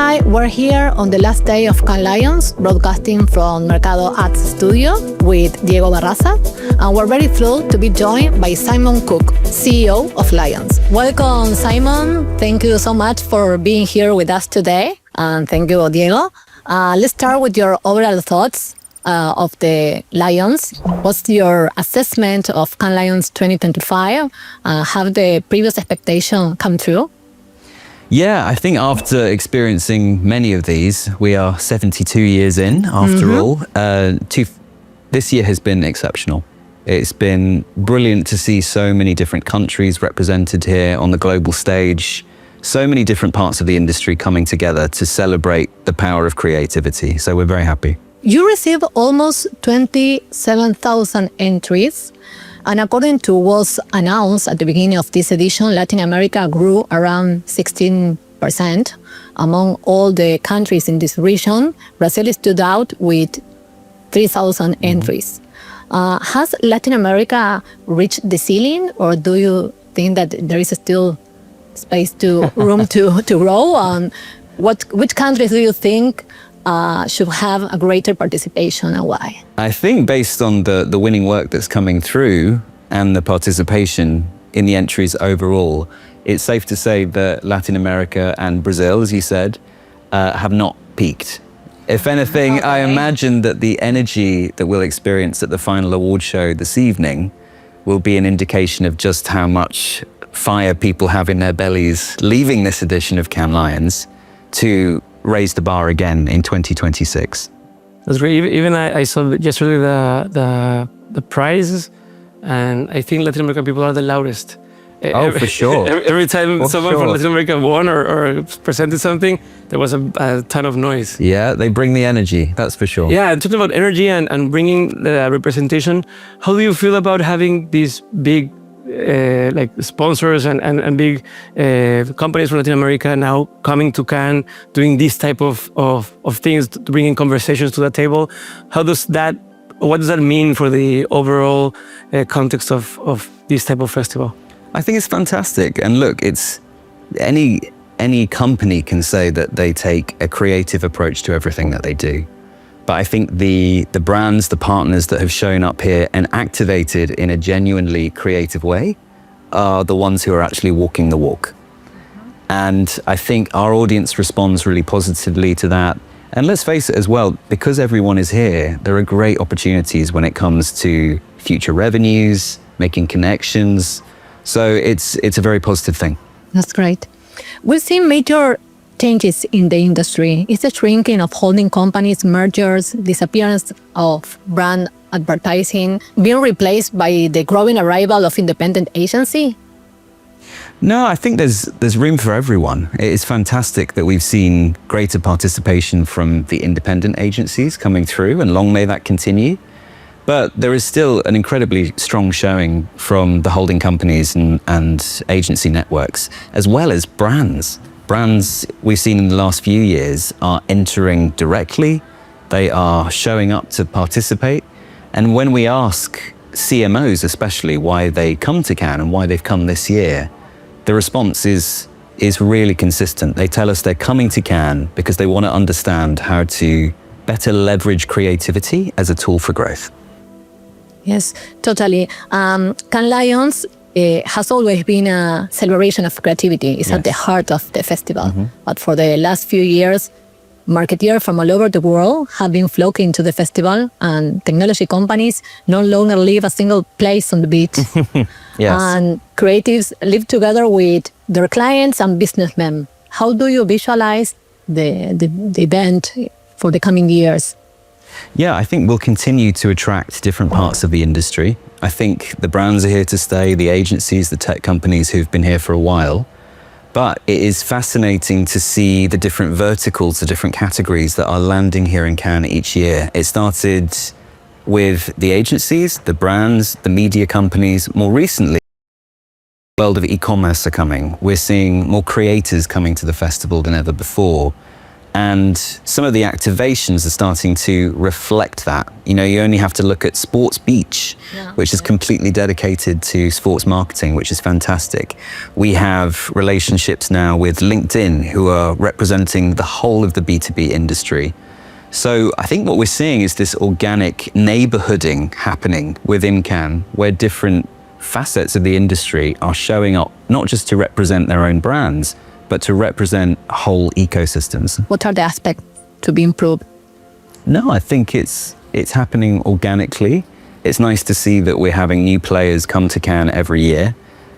Hi, we're here on the last day of Cannes Lions, broadcasting from Mercado Ads Studio with Diego Barraza, and we're very thrilled to be joined by Simon Cook, CEO of Lions. Welcome, Simon. Thank you so much for being here with us today, and thank you, Diego. Let's start with your overall thoughts of the Lions. What's your assessment of Cannes Lions 2025? Have the previous expectation come true? Yeah, I think after experiencing many of these, we are 72 years in after all. This year has been exceptional. It's been brilliant to see so many different countries represented here on the global stage, so many different parts of the industry coming together to celebrate the power of creativity. So we're very happy. You received almost 27,000 entries. And according to what's announced at the beginning of this edition, Latin America grew around 16%. Among all the countries in this region, Brazil stood out with 3,000 entries. Has Latin America reached the ceiling, or do you think that there is still space room to grow? Which countries do you think should have a greater participation, and why? I think based on the winning work that's coming through and the participation in the entries overall, it's safe to say that Latin America and Brazil, as you said, have not peaked. If anything, I imagine that the energy that we'll experience at the final award show this evening will be an indication of just how much fire people have in their bellies leaving this edition of Cannes Lions to raise the bar again in 2026. That's great. Even I saw yesterday the prizes, and I think Latin American people are the loudest. For sure. Every time someone from Latin America won or presented something, there was a ton of noise. Yeah, they bring the energy, that's for sure. Yeah, talking about energy and bringing the representation, how do you feel about having these big like sponsors and big companies from Latin America now coming to Cannes, doing this type of things, bringing conversations to the table? What does that mean for the overall context of this type of festival? I think it's fantastic. And look, it's any company can say that they take a creative approach to everything that they do. But I think the brands, the partners that have shown up here and activated in a genuinely creative way are the ones who are actually walking the walk. And I think our audience responds really positively to that. And let's face it as well, because everyone is here, there are great opportunities when it comes to future revenues, making connections. So it's a very positive thing. That's great. We've seen major changes in the industry. Is the shrinking of holding companies, mergers, disappearance of brand advertising being replaced by the growing arrival of independent agency? No, I think there's room for everyone. It is fantastic that we've seen greater participation from the independent agencies coming through, and long may that continue. But there is still an incredibly strong showing from the holding companies and agency networks, as well as brands. Brands we've seen in the last few years are entering directly. They are showing up to participate. And when we ask CMOs especially why they come to Cannes and why they've come this year, the response is really consistent. They tell us they're coming to Cannes because they want to understand how to better leverage creativity as a tool for growth. Yes, totally. Cannes Lions has always been a celebration of creativity. It's at the heart of the festival. But for the last few years, marketeers from all over the world have been flocking to the festival, and technology companies no longer leave a single place on the beach. Yes. And creatives live together with their clients and businessmen. How do you visualize the event for the coming years? Yeah, I think we'll continue to attract different parts of the industry. I think the brands are here to stay, the agencies, the tech companies who've been here for a while. But it is fascinating to see the different verticals, the different categories that are landing here in Cannes each year. It started with the agencies, the brands, the media companies. More recently, the world of e-commerce are coming. We're seeing more creators coming to the festival than ever before. And some of the activations are starting to reflect that. You know, you only have to look at Sports Beach, which is completely dedicated to sports marketing, which is fantastic. We have relationships now with LinkedIn, who are representing the whole of the B2B industry. So I think what we're seeing is this organic neighborhooding happening within Cannes, where different facets of the industry are showing up, not just to represent their own brands, but to represent whole ecosystems. What are the aspects to be improved? No, I think it's happening organically. It's nice to see that we're having new players come to Cannes every year.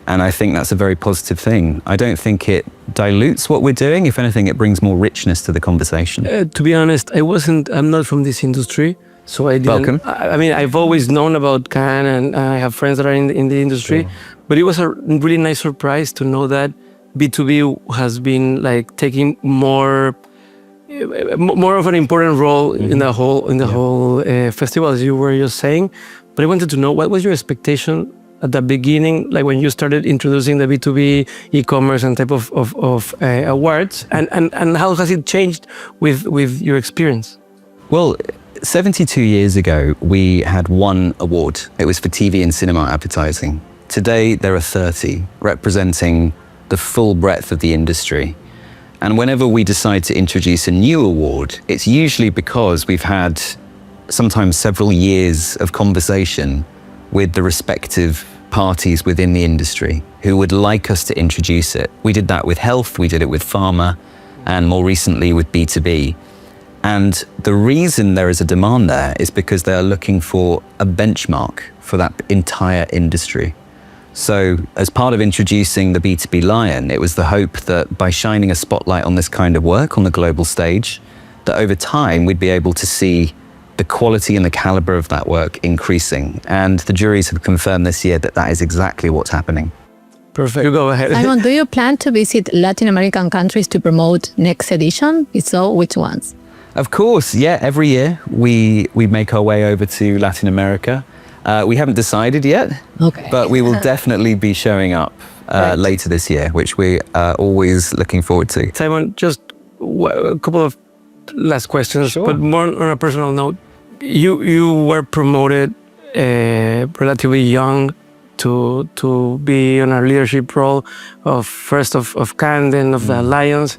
And I think that's a very positive thing. I don't think it dilutes what we're doing. If anything, it brings more richness to the conversation. To be honest, I'm not from this industry. So I didn't. Welcome. I mean, I've always known about Cannes, and I have friends that are in the industry. Sure. But it was a really nice surprise to know that B2B has been like taking more of an important role in the whole festival, as you were just saying. But I wanted to know, what was your expectation at the beginning, like when you started introducing the B2B e-commerce and type of awards, and how has it changed with your experience? Well, 72 years ago, we had one award. It was for TV and cinema advertising. Today, there are 30, representing the full breadth of the industry. And whenever we decide to introduce a new award, it's usually because we've had sometimes several years of conversation with the respective parties within the industry who would like us to introduce it. We did that with health, we did it with pharma, and more recently with B2B. And the reason there is a demand there is because they are looking for a benchmark for that entire industry. So as part of introducing the B2B Lion, it was the hope that by shining a spotlight on this kind of work on the global stage, that over time we'd be able to see the quality and the caliber of that work increasing. And the juries have confirmed this year that that is exactly what's happening. Perfect. You go ahead. Simon, do you plan to visit Latin American countries to promote next edition? If so, which ones? Of course, yeah. Every year we make our way over to Latin America. We haven't decided yet, but we will definitely be showing up later this year, which we are always looking forward to. Simon, just a couple of last questions, but more on a personal note. You were promoted relatively young to be on a leadership role of first of Cannes, then of the Lions.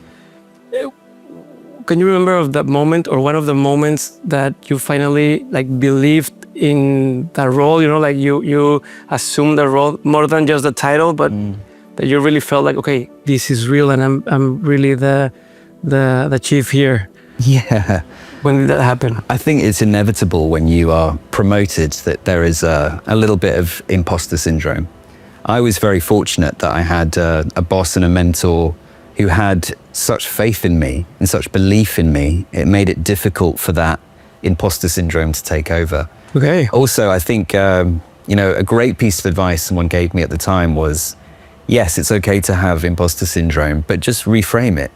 Can you remember of that moment, or one of the moments that you finally believed in that role? You know, like you assumed the role more than just the title, but that you really felt like, okay, this is real, and I'm really the chief here. Yeah. When did that happen? I think it's inevitable when you are promoted that there is a little bit of imposter syndrome. I was very fortunate that I had a boss and a mentor who had such faith in me and such belief in me. It made it difficult for that imposter syndrome to take over. Okay. Also, I think, a great piece of advice someone gave me at the time was, yes, it's okay to have imposter syndrome, but just reframe it,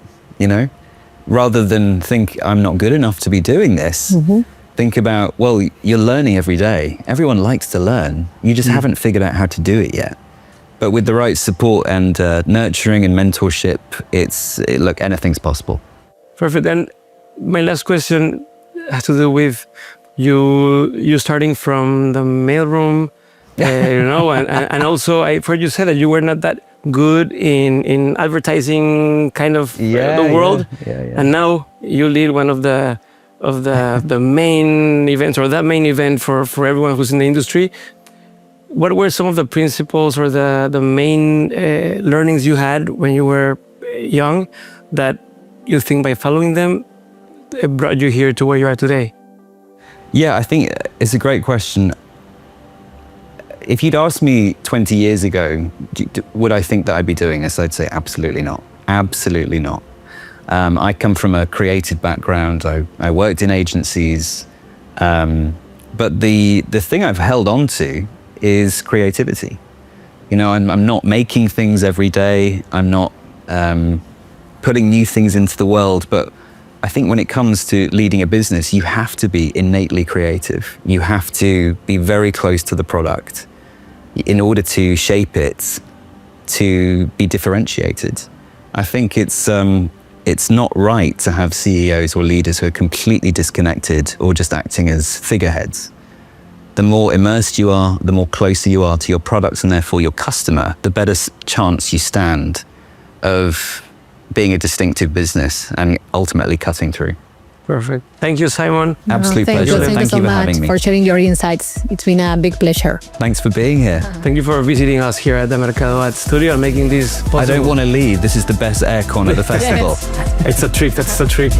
Rather than think I'm not good enough to be doing this, think about, well, you're learning every day. Everyone likes to learn. You just haven't figured out how to do it yet. But with the right support and nurturing and mentorship, look, anything's possible. Perfect. And my last question has to do with you starting from the mailroom, and also I've heard you say that you were not that good in advertising kind of the world, and now you lead one of the main events, or that main event for everyone who's in the industry. What were some of the principles or the main learnings you had when you were young that you think by following them it brought you here to where you are today? Yeah, I think it's a great question. If you'd asked me 20 years ago, would I think that I'd be doing this? I'd say absolutely not. Absolutely not. I come from a creative background. I worked in agencies. But the thing I've held on to is creativity. I'm not making things every day. I'm not putting new things into the world. But I think when it comes to leading a business, you have to be innately creative. You have to be very close to the product in order to shape it to be differentiated. I think it's It's not right to have CEOs or leaders who are completely disconnected or just acting as figureheads. The more immersed you are, the more closer you are to your products and therefore your customer, the better chance you stand of being a distinctive business and ultimately cutting through. Perfect. Thank you, Simon. Absolute Thank pleasure. you. Thank you so for much having me. for sharing your insights. It's been a big pleasure. Thanks for being here. Thank you for visiting us here at the Mercado Ad Studio and making this possible. I don't want to leave. This is the best aircon at the festival. It's a trick. That's the trick.